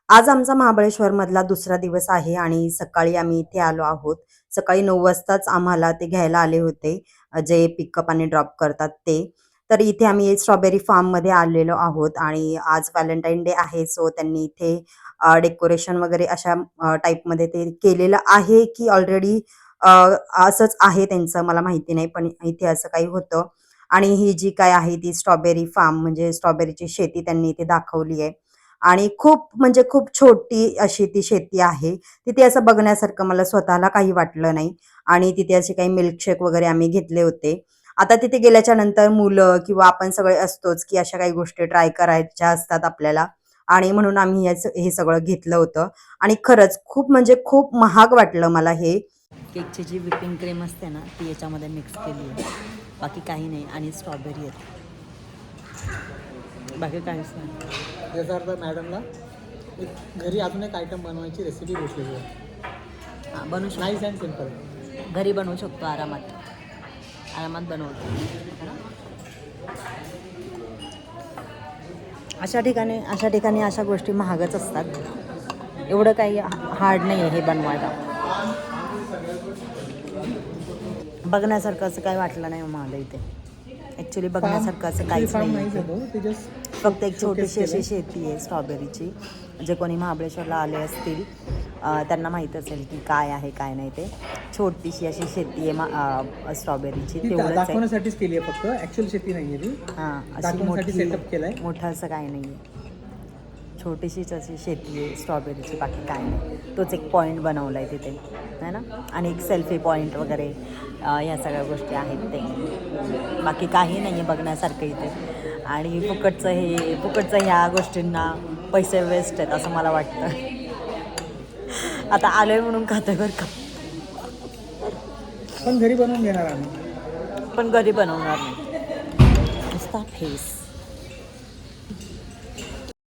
आज आमचा महाबळेश्वरमधला दुसरा दिवस आहे आणि सकाळी आम्ही इथे आलो आहोत. सकाळी 9 वाजताच आम्हाला ते घ्यायला आले होते, जे पिकअप आणि ड्रॉप करतात ते. तर इथे आम्ही स्ट्रॉबेरी फार्ममध्ये आलेलो आहोत आणि आज व्हॅलेंटाईन डे आहे. सो त्यांनी इथे डेकोरेशन वगैरे अशा टाईपमध्ये ते केलेलं आहे, की ऑलरेडी असंच आहे त्यांचं मला माहिती नाही. पण इथे असं काही होतं आणि ही जी काय आहे ती स्ट्रॉबेरी फार्म म्हणजे स्ट्रॉबेरीची शेती त्यांनी इथे दाखवली आहे. आणि खूप म्हणजे खूप छोटी अशी ती शेती आहे. तिथे असं बघण्यासारखं मला स्वतःला काही वाटलं नाही आणि तिथे असे काही मिल्कशेक वगैरे आम्ही घेतले होते. आता तिथे गेल्याच्या नंतर मुलं किंवा आपण सगळे असतोच, की अशा काही गोष्टी ट्राय करायच्या असतात आपल्याला आणि म्हणून आम्ही हे सगळं घेतलं होतं आणि खरंच खूप म्हणजे खूप महाग वाटलं मला हे. केकची जी व्हिपिंग क्रीम असते ना ती याच्यामध्ये मिक्स केली आहे, बाकी काही नाही. आणि स्ट्रॉबेरी आहे, बाकी काहीच नाही. याचा अर्थ मॅडमला एक घरी अजून एक आयटम बनवायची रेसिपी भेटलेली आहे. हां, बनवू नाईस शकतो. And simple. घरी बनवू शकतो, आरामात आरामात बनवतो है ना? अशा ठिकाणी अशा गोष्टी महागच असतात. एवढं काही हार्ड नाही आहे हे बनवायला. बघण्यासारखं असं काही वाटलं नाही मला इथे. ॲक्च्युली बघण्यासारखं असं काहीच फार्म नाही नाहीच आहे. होतो ते जस्ट फक्त एक शोकेस छोटीशी अशी केलंय. शेती आहे स्ट्रॉबेरीची. जे कोणी महाबळेश्वरला आले असतील त्यांना माहीत असेल की काय आहे काय नाही ते. छोटीशी अशी शेती आहे स्ट्रॉबेरीची, ती तेवढंच आहे. दाखवण्यासाठीच केली आहे, फक्त ॲक्च्युअल शेती नाही आहे ती. हां, अशी दाखवण्यासाठी मोठी सेटअप केलाय. मोठं असं काही नाही आहे. छोटीशीच अशी शेती आहे स्ट्रॉबेरीची, बाकी काय नाही. तोच एक पॉईंट बनवला आहे तिथे, है ना? आणि एक सेल्फी पॉईंट वगैरे ह्या सगळ्या गोष्टी आहेत ते. बाकी काही नाही आहे बघण्यासारखं इथे. आणि फुकटचं ह्या गोष्टींना पैसे वेस्ट आहेत असं मला वाटतं. आता आलो आहे म्हणून खातं बरं का, पण घरी बनवून घेणार आम्ही. पण घरी बनवणार नाही. नुसता फेस.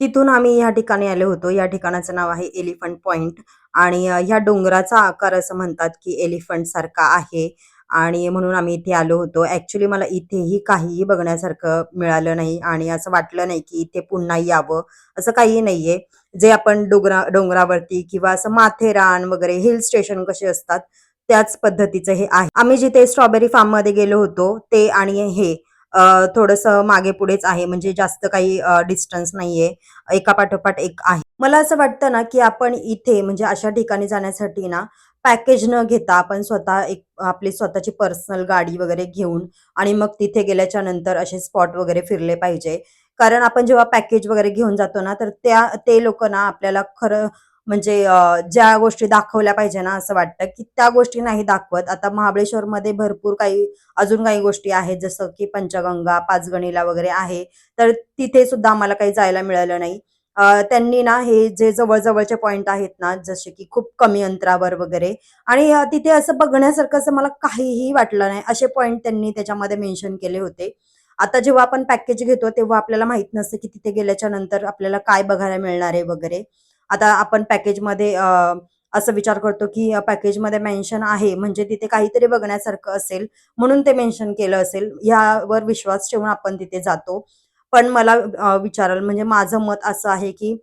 तिथून आम्ही ह्या ठिकाणी आलो होतो. या ठिकाणाचं नाव आहे एलिफंट पॉइंट आणि ह्या डोंगराचा आकार असं म्हणतात, की एलिफंट सारखा आहे आणि म्हणून आम्ही इथे आलो होतो. ॲक्चुअली मला इथेही काहीही बघण्यासारखं मिळालं नाही आणि असं वाटलं नाही, की इथे पुन्हा यावं, असं काहीही नाहीये. जे आपण डोंगरावरती किंवा असं माथेरान वगैरे हिल स्टेशन कसे असतात, त्याच पद्धतीचं हे आहे. आम्ही जिथे स्ट्रॉबेरी फार्ममध्ये गेलो होतो ते आणि हे थोडंसं मागे-पुढेच आहे म्हणजे जास्त काही डिस्टन्स नाहीये. एकापाठोपाठ एक आहे. मला असं वाटतं ना, की आपण इथे म्हणजे अशा ठिकाणी जाण्यासाठी ना, पॅकेज न घेता आपण स्वतः एक आपली स्वतःची पर्सनल गाडी वगैरे घेऊन आणि मग तिथे गेल्याच्या नंतर असे स्पॉट वगैरे फिरले पाहिजे. कारण आपण जेव्हा पॅकेज वगैरे घेऊन जातो ना, तर ते लोकं ना आपल्याला खरं म्हणजे ज्या गोष्टी दाखवल्या पाहिजे ना, असं वाटतं, की त्या गोष्टी नाही दाखवत. आता महाबळेश्वरमध्ये भरपूर काही अजून काही गोष्टी आहेत, जसं की पंचगंगा, पाचगणीला वगैरे आहे. तर तिथे सुद्धा आम्हाला काही जायला मिळालं नाही. त्यांनी ना हे जे जवळ-जवळचे पॉइंट आहेत ना, जसे की खूप कमी अंतरावर वगैरे आणि तिथे असं बघण्यासारखं असं मला काहीही वाटलं नाही. असे पॉइंट त्यांनी त्याच्यामध्ये मेन्शन केले होते. आता जेव्हा आपण पॅकेज घेतो, तेव्हा आपल्याला माहीत नसतं, की तिथे गेल्याच्या नंतर आपल्याला काय बघायला मिळणार आहे वगैरे. आता आपण पॅकेजमध्ये असं विचार करतो, की पॅकेजमध्ये मेन्शन आहे म्हणजे तिथे काहीतरी बघण्यासारखं असेल, म्हणून ते मेन्शन केलं असेल, ह्यावर विश्वास ठेवून आपण तिथे जातो. पण मला विचाराल म्हणजे माझं मत असं आहे, की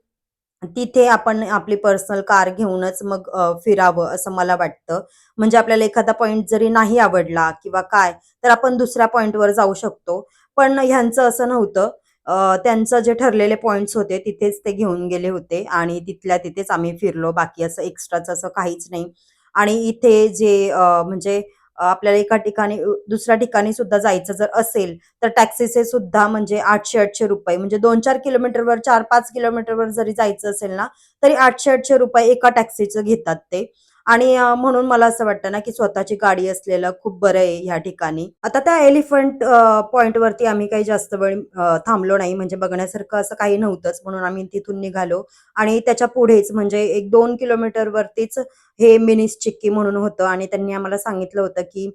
तिथे आपण आपली पर्सनल कार घेऊनच मग फिरावं असं मला वाटतं. म्हणजे आपल्याला एखादा पॉइंट जरी नाही आवडला किंवा काय, तर आपण दुसऱ्या पॉइंटवर जाऊ शकतो. पण ह्यांचं असं नव्हतं. त्यांचं जे ठरलेले पॉइंट्स होते तिथेच ते घेऊन गेले होते आणि तिथल्या तिथेच आम्ही फिरलो. बाकी असं एक्स्ट्राचं असं काहीच नाही. आणि इथे जे म्हणजे आपल्याला एका ठिकाणी दुसऱ्या ठिकाणी सुद्धा जायचं जर असेल, तर टॅक्सीचे सुद्धा म्हणजे ₹800-800 म्हणजे 2-4 किलोमीटरवर, 4-5 किलोमीटरवर जरी जायचं असेल ना, तरी ₹800-800 एका टॅक्सीचं घेतात ते. आणि म्हणून मला असं वाटतं ना, की स्वतःची गाडी असलेलं खूप बरं आहे ह्या ठिकाणी. आता त्या एलिफंट पॉइंटवरती आम्ही काही जास्त वेळ थांबलो नाही. म्हणजे बघण्यासारखं असं काही नव्हतंच म्हणून आम्ही तिथून निघालो आणि त्याच्या पुढेच म्हणजे 1-2 किलोमीटरवरतीच हे मिनीज चिक्की म्हणून होतं आणि त्यांनी आम्हाला सांगितलं होतं, की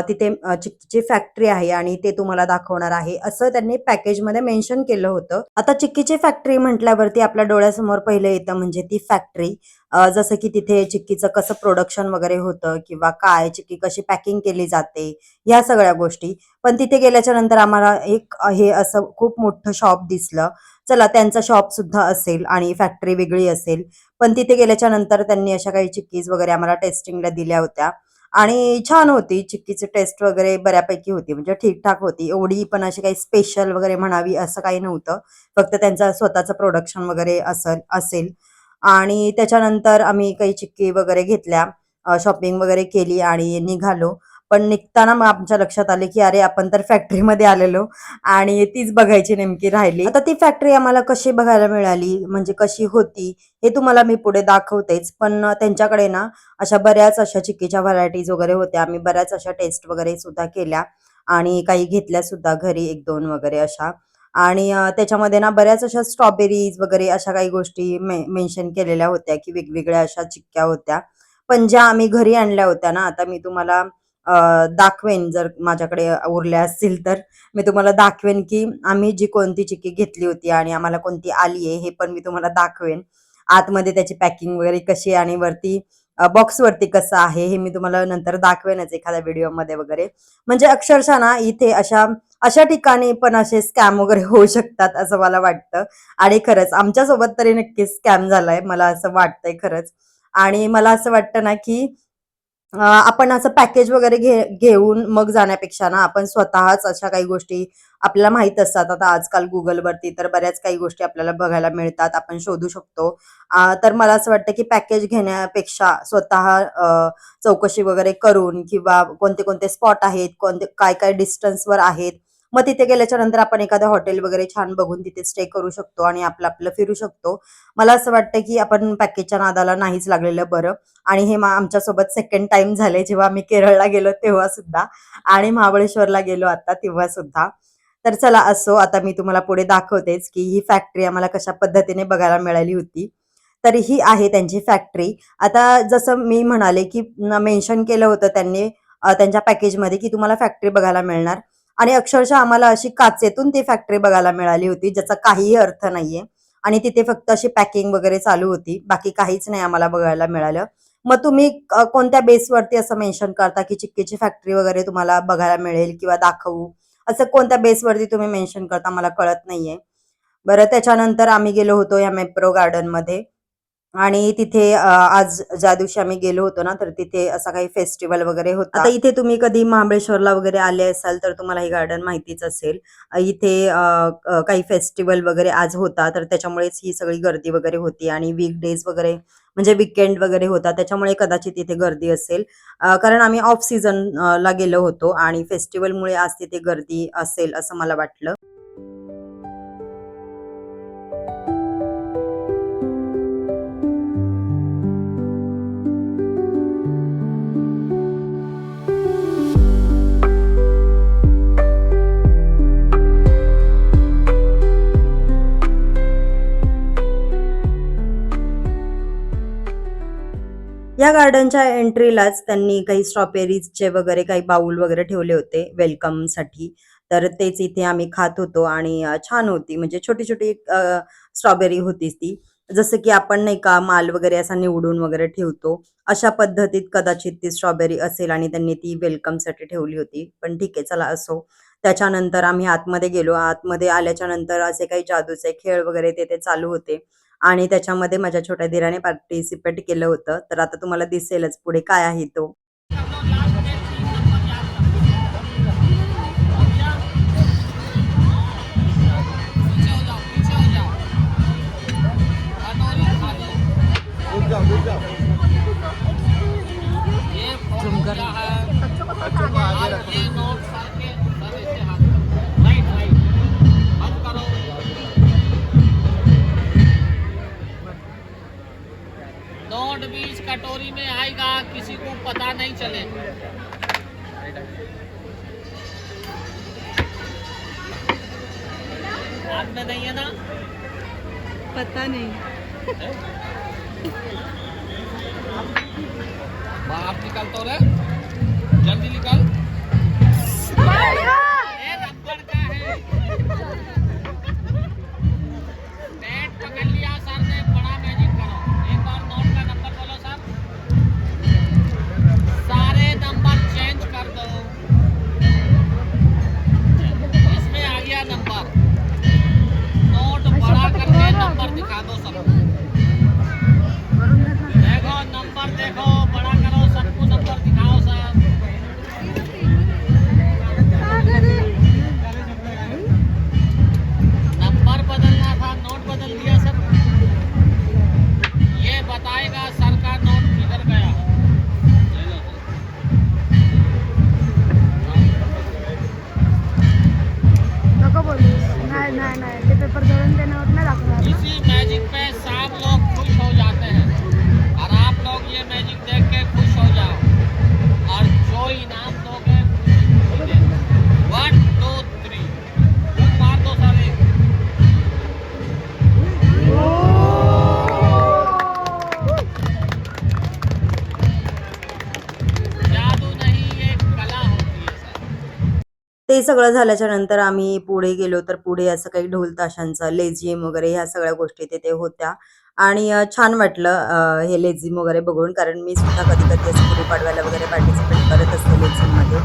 तिथे चिक्कीची फॅक्टरी आहे आणि ते तुम्हाला दाखवणार आहे, असं त्यांनी पॅकेजमध्ये मेन्शन केलं होतं. आता चिक्कीची फॅक्टरी म्हटल्यावरती आपल्या डोळ्यासमोर पहिलं येतं म्हणजे ती फॅक्टरी. जसं की तिथे चिक्कीचं कसं प्रोडक्शन वगैरे होतं किंवा काय, चिक्की कशी पॅकिंग केली जाते, ह्या सगळ्या गोष्टी. पण तिथे गेल्याच्या नंतर आम्हाला एक हे असं खूप मोठं शॉप दिसलं. चला त्यांचा शॉपसुद्धा असेल आणि फॅक्टरी वेगळी असेल. पण तिथे गेल्याच्या नंतर त्यांनी अशा काही चिक्कीज वगैरे आम्हाला टेस्टिंगला दिल्या होत्या आणि छान होती. चिक्कीची टेस्ट वगैरे बऱ्यापैकी होती, म्हणजे ठीक-ठाक होती. एवढी पण अशी काही स्पेशल वगैरे म्हणावी असं काही नव्हतं. फक्त त्यांचं स्वतःचं प्रोडक्शन वगैरे असेल आणि त्याच्यानंतर आम्ही काही चिक्की वगैरे घेतल्या, शॉपिंग वगैरे केली आणि निघालो. पण निघताना मग आमच्या लक्षात आले, की अरे आपण तर फॅक्टरीमध्ये आलेलो आणि तीच बघायची नेमकी राहिली. आता ती फॅक्टरी आम्हाला कशी बघायला मिळाली, म्हणजे कशी होती, हे तुम्हाला मी पुढे दाखवतेच. पण त्यांच्याकडे ना अशा बऱ्याच अशा चिक्कीच्या व्हरायटीज वगैरे होत्या. आम्ही बऱ्याच अशा टेस्ट वगैरे सुद्धा केल्या आणि काही घेतल्या सुद्धा घरी 1-2 वगैरे अशा. आणि त्याच्यामध्ये ना बऱ्याच अशा स्ट्रॉबेरीज वगैरे अशा काही गोष्टी मेन्शन केलेल्या होत्या, की वेगवेगळ्या अशा चिक्क्या होत्या. पण ज्या आम्ही घरी आणल्या होत्या ना, आता मी तुम्हाला दाखवेन, जर माझ्याकडे उरल्या असतील तर मी तुम्हाला दाखवेन, की आम्ही जी कोणती चिक्की घेतली होती आणि आम्हाला कोणती आली आहे, हे पण मी तुम्हाला दाखवेन. आतमध्ये त्याची पॅकिंग वगैरे कशी आहे आणि वरती बॉक्सवरती कसं आहे, हे मी तुम्हाला नंतर दाखवेनच एखाद्या व्हिडिओमध्ये वगैरे. म्हणजे अक्षरशः ना इथे अशा अशा ठिकाणी पण असे स्कॅम वगैरे होऊ शकतात असं मला वाटतं. आणि खरंच आमच्यासोबत तरी नक्कीच स्कॅम झालाय, मला असं वाटतंय खरंच. आणि मला असं वाटतं ना, की आपण असं पॅकेज वगैरे घेऊन मग जाण्यापेक्षा ना, आपण स्वतःच अशा काही गोष्टी आपल्याला माहीत असतात. आता आजकाल Googleवरती तर बऱ्याच काही गोष्टी आपल्याला बघायला मिळतात. आपण शोधू शकतो. तर मला असं वाटतं, की पॅकेज घेण्यापेक्षा स्वतः चौकशी वगैरे करून किंवा कोणते-कोणते स्पॉट आहेत, काय-काय डिस्टन्सवर आहेत. मग तिथे गेल्याच्या नंतर आपण एखादं हॉटेल वगैरे छान बघून तिथे स्टे करू शकतो आणि आपलं-आपलं फिरू शकतो. मला असं वाटतं, की आपण पॅकेजच्या नादाला नाहीच लागलेलं बरं. आणि हे आमच्यासोबत सेकंड टाईम झालंय, जेव्हा आम्ही केरळला गेलो तेव्हा सुद्धा आणि महाबळेश्वरला गेलो आता तेव्हा सुद्धा. तर चला असो, आता मी तुम्हाला पुढे दाखवतेच, की ही फॅक्टरी आम्हाला कशा पद्धतीने बघायला मिळाली होती. तर ही आहे त्यांची फॅक्टरी. आता जसं मी म्हणाले, की मेन्शन केलं होतं त्यांनी त्यांच्या पॅकेजमध्ये, की तुम्हाला फॅक्टरी बघायला मिळणार आणि अक्षरशः आम्हाला अशी काचेतून ती फॅक्टरी बघायला मिळाली होती, ज्याचा काहीही अर्थ नाहीये आणि तिथे फक्त अशी पॅकिंग वगैरे चालू होती. बाकी काहीच नाही आम्हाला बघायला मिळालं. मग तुम्ही कोणत्या बेसवरती असं मेन्शन करता, की चिक्कीची फॅक्टरी वगैरे तुम्हाला बघायला मिळेल किंवा दाखवू? असं कोणत्या बेसवरती तुम्ही मेन्शन करता मला कळत नाहीये. बरं त्याच्यानंतर आम्ही गेलो होतो या मेप्रो गार्डनमध्ये आणि तिथे आज ज्या दिवशी आम्ही गेलो होतो ना, तर तिथे असा काही फेस्टिव्हल वगैरे होता. आता इथे तुम्ही कधी महाबळेश्वरला वगैरे आले असाल, तर तुम्हाला हे गार्डन माहितीच असेल. इथे काही फेस्टिव्हल वगैरे आज होता, तर त्याच्यामुळेच ही सगळी गर्दी वगैरे होती आणि वीकडेज वगैरे म्हणजे वीकेंड वगैरे होता, त्याच्यामुळे कदाचित इथे गर्दी असेल. कारण आम्ही ऑफ सीझन ला गेलो होतो आणि फेस्टिव्हलमुळे आज तिथे गर्दी असेल असं मला वाटलं. या गार्डनच्या एंट्रीलाच त्यांनी काही स्ट्रॉबेरीजचे वगैरे काही बाउल वगैरे ठेवले होते वेलकमसाठी. तर तेच इथे आम्ही खात होतो आणि छान होती, म्हणजे छोटी-छोटी स्ट्रॉबेरी होती ती. जसं की आपण नाही का माल वगैरे असा निवडून वगैरे ठेवतो, अशा पद्धतीत कदाचित ती स्ट्रॉबेरी असेल आणि त्यांनी ती वेलकमसाठी ठेवली होती. पण ठीक आहे, चला असो. त्याच्यानंतर आम्ही आतमध्ये गेलो. आतमध्ये आल्याच्या नंतर असे काही जादूचे खेळ वगैरे तिथे चालू होते. आणि त्याच्यामध्ये माझ्या छोट्या दीराने पार्टिसिपेट केलं होतं. तर आता तुम्हाला दिसेलच पुढे काय आहे तो. नोट बीच कटोरी में आएगा, किसी को पता नहीं चले। हाथ में नहीं है ना? पता नहीं। बाहर निकल तो रे, जल्दी निकल। ये रबड़ का है। नेट पकड़ लिया सर ने, बड़ा मैजिक करो। एक और नोट का नंबर बोलो सर। सारे नंबर चेंज कर दो। इसमें आ गया नंबर। नोट बड़ा सगळं झाल्याच्या नंतर आम्ही पुढे गेलो, तर पुढे असं काही ढोल ताशांचं लेझिम वगैरे ह्या सगळ्या गोष्टी तिथे होत्या आणि छान वाटलं हे लेझिम वगैरे बघून, कारण मी सुद्धा कधी-कधी असं गुढीपाडव्याला वगैरे पार्टिसिपेट करत असते लेझिममध्ये.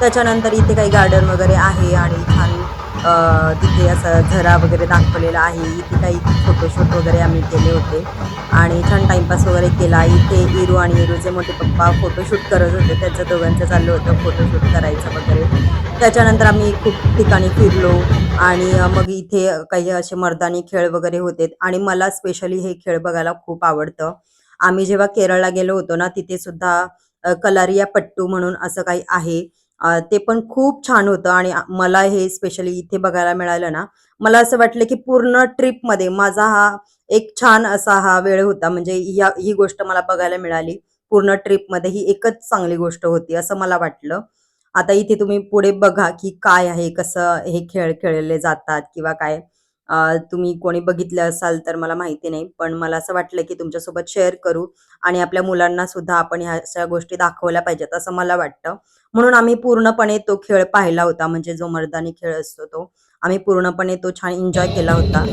त्याच्यानंतर इथे काही गार्डन वगैरे आहे आणि छान तिथे असं झरा वगैरे दाखवलेला आहे. इथे काही फोटोशूट वगैरे आम्ही केले होते आणि छान टाईमपास वगैरे केला. इथे इरू आणि इरूचे मोठे पप्पा फोटोशूट करत होते. त्यांचं दोघांचं चाललं होतं फोटोशूट करायचं वगैरे. त्याच्यानंतर आम्ही खूप ठिकाणी फिरलो आणि मग इथे काही असे मर्दानी खेळ वगैरे होते आणि मला स्पेशली हे खेळ बघायला खूप आवडतं. आम्ही जेव्हा केरळला गेलो होतो ना, तिथे सुद्धा कलारिया पट्टू म्हणून असं काही आहे. ते पण खूप छान होतं आणि मला हे स्पेशली इथे बघायला मिळालं ना, मला असं वाटलं की पूर्ण ट्रिपमध्ये माझा हा एक छान असा हा वेळ होता. म्हणजे ही गोष्ट मला बघायला मिळाली. पूर्ण ट्रिपमध्ये ही एकच चांगली गोष्ट होती असं मला वाटलं. आता इथे तुम्ही पुढे बघा की काय आहे, कसं हे खेळ खेळले जातात किंवा काय. तुम्ही कोणी बघितलं असाल तर मला माहिती नाही. पण मला असं वाटलं की तुमच्यासोबत शेअर करू आणि आपल्या मुलांना सुद्धा आपण ह्या अशा गोष्टी दाखवल्या पाहिजेत असं मला वाटतं. म्हणून आम्ही पूर्णपणे तो खेळ पाहिला होता. म्हणजे जो मर्दानी खेळ असतो तो. आम्ही पूर्णपणे तो छान एन्जॉय केला होता.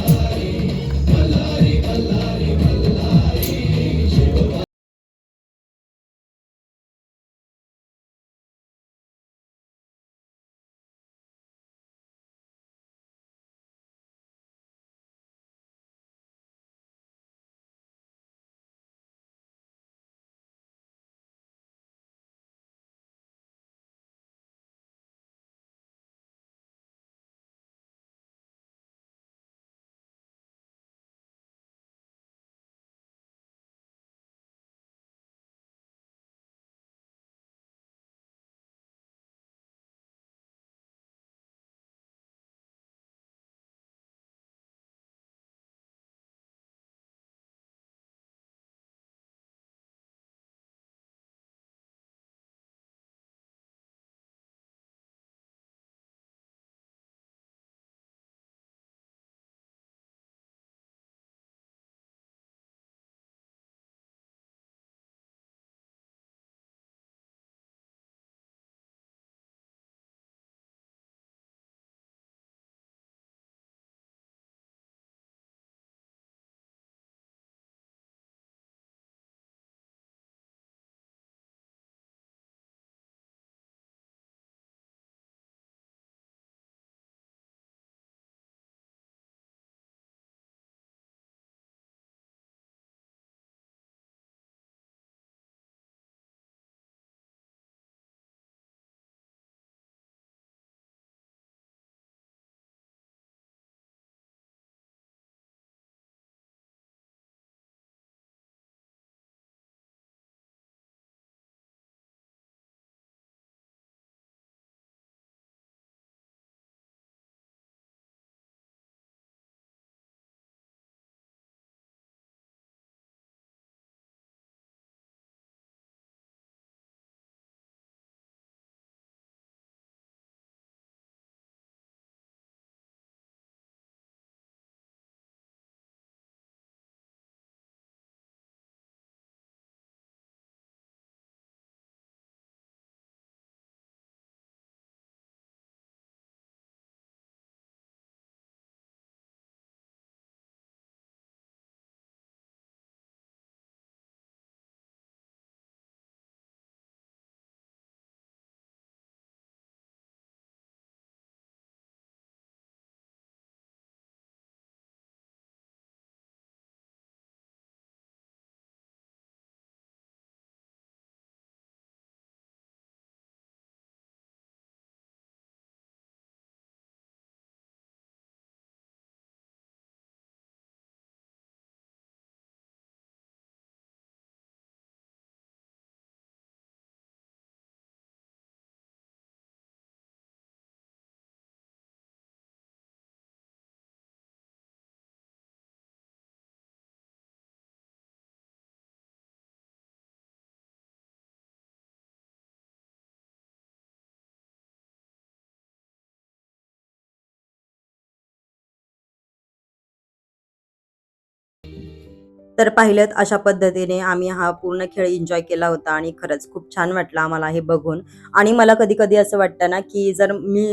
तर पाहिलं अशा पद्धतीने आम्ही हा पूर्ण खेळ एन्जॉय केला होता आणि खरंच खूप छान वाटलं आम्हाला हे बघून. आणि मला कधी-कधी असं वाटतं ना, की जर मी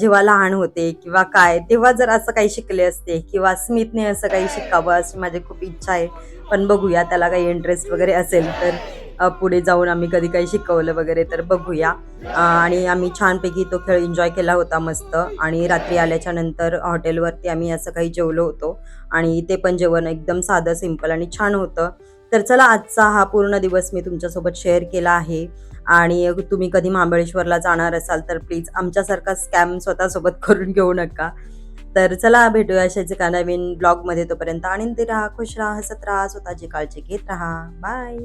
जेव्हा लहान होते किंवा काय, तेव्हा जर असं काही शिकले असते किंवा स्मितने असं काही शिकावं अशी माझी खूप इच्छा आहे. पण बघूया त्याला काही इंटरेस्ट वगैरे असेल तर पुढे जाऊन आम्ही कधी काही शिकवलं वगैरे तर बघूया. आणि आम्ही छानपैकी तो खेळ एन्जॉय केला होता मस्त. आणि रात्री आल्याच्या नंतर हॉटेलवरती आम्ही असं काही जेवलो होतो आणि ते पण जेवण एकदम साधं, सिंपल आणि छान होतं. तर चला आजचा हा पूर्ण दिवस मी तुमच्यासोबत शेअर केला आहे. आणि तुम्ही कधी महाबळेश्वरला जाणार असाल तर प्लीज आमच्यासारखा स्कॅम स्वतःसोबत करून घेऊ नका. तर चला भेटूया अशाच एका नवीन ब्लॉगमध्ये. तोपर्यंत आनंदी राहा, खुश राहा, हसत राहा, स्वतःची काळजी घेत राहा. बाय.